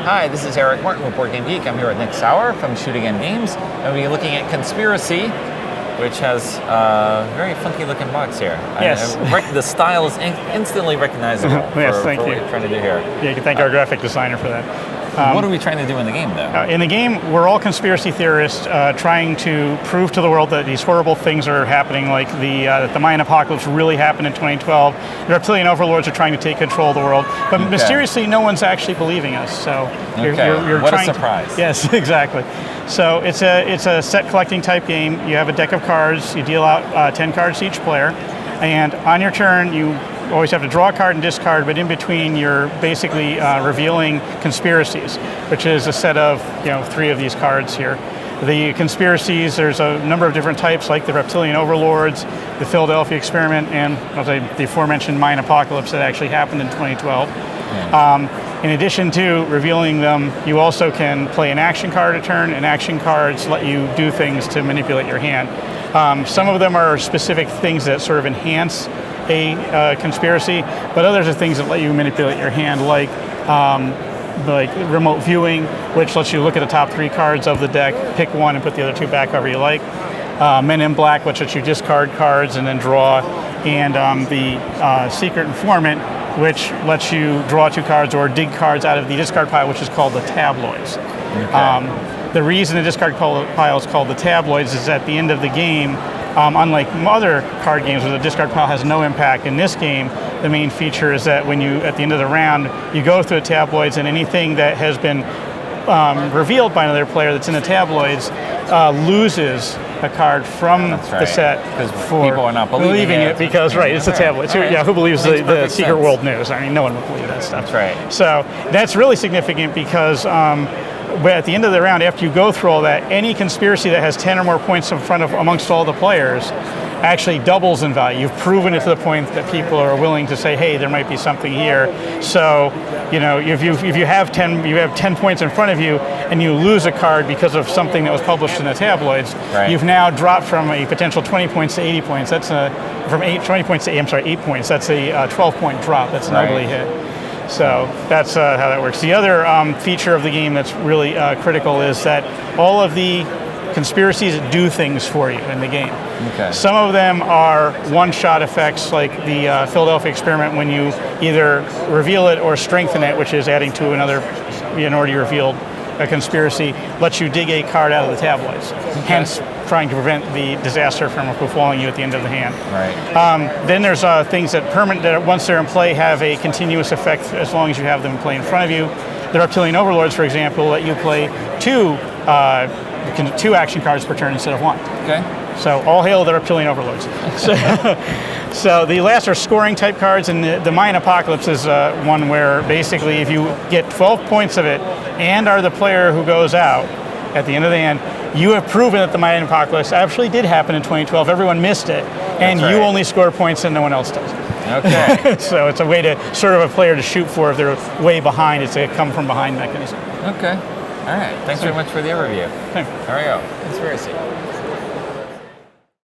Hi, this is Eric Martin with Board Game Geek. I'm here with Nick Sauer from Shoot Again Games, and we're looking at Conspiracy, which has a very funky looking box here. Yes. The style is instantly recognizable Yes, for thank what you. we're trying to do here. Yeah, you can thank our graphic designer for that. What are we trying to do in the game, though? In the game, we're all conspiracy theorists trying to prove to the world that these horrible things are happening, like that the Mayan apocalypse really happened in 2012. The reptilian overlords are trying to take control of the world, but mysteriously, no one's actually believing us. So you're what trying a surprise! Yes, exactly. So it's a set collecting type game. You have a deck of cards. You deal out 10 cards to each player, and on your turn, you always have to draw a card and discard, but in between you're basically revealing conspiracies, which is a set of 3 of these cards here. The conspiracies, there's a number of different types, like the reptilian overlords, the Philadelphia experiment, and the aforementioned Mayan apocalypse that actually happened in 2012. In addition to revealing them, you also can play an action card a turn, and action cards let you do things to manipulate your hand. Some of them are specific things that sort of enhance a conspiracy, but others are things that let you manipulate your hand, like remote viewing, which lets you look at the top 3 cards of the deck, pick one and put the other 2 back however you like. Men in Black, which lets you discard cards and then draw, and the Secret Informant, which lets you draw 2 cards or dig cards out of the discard pile, which is called the tabloids. Okay. The reason the discard pile is called the tabloids is at the end of the game, unlike other card games where the discard pile has no impact, in this game, the main feature is that when you, at the end of the round, you go through the tabloids, and anything that has been revealed by another player that's in the tabloids loses a card from the set. Because people are not believing it. Because, it's the tabloids. Who believes the secret world news? I mean, no one would believe that stuff. That's right. So that's really significant because at the end of the round, after you go through all that, any conspiracy that has 10 or more points in front of amongst all the players actually doubles in value. You've proven it to the point that people are willing to say, hey, there might be something here. So, if you have 10 points in front of you and you lose a card because of something that was published in the tabloids, you've now dropped from a potential 20 points to 80 points. That's 8 points. That's a 12-point drop. That's an ugly hit. So that's how that works. The other feature of the game that's really critical is that all of the conspiracies do things for you in the game. Okay. Some of them are one-shot effects, like the Philadelphia experiment, when you either reveal it or strengthen it, which is adding to another already revealed conspiracy, lets you dig a card out of the tabloids. Hence, trying to prevent the disaster from befalling you at the end of the hand. Right. Then there's things that once they're in play have a continuous effect as long as you have them in play in front of you. The reptilian overlords, for example, let you play 2 action cards per turn instead of 1. Okay. So all hail the reptilian overlords. So the last are scoring type cards, and the Mayan apocalypse is one where basically if you get 12 points of it and are the player who goes out at the end of the hand, you have proven that the Mayan apocalypse actually did happen in 2012. Everyone missed it, and you only score points and no one else does. Okay. So it's a way to sort of a player to shoot for if they're way behind. It's a come from behind mechanism. Okay. All right. Thanks very much for the overview. Thanks. There we go. Conspiracy.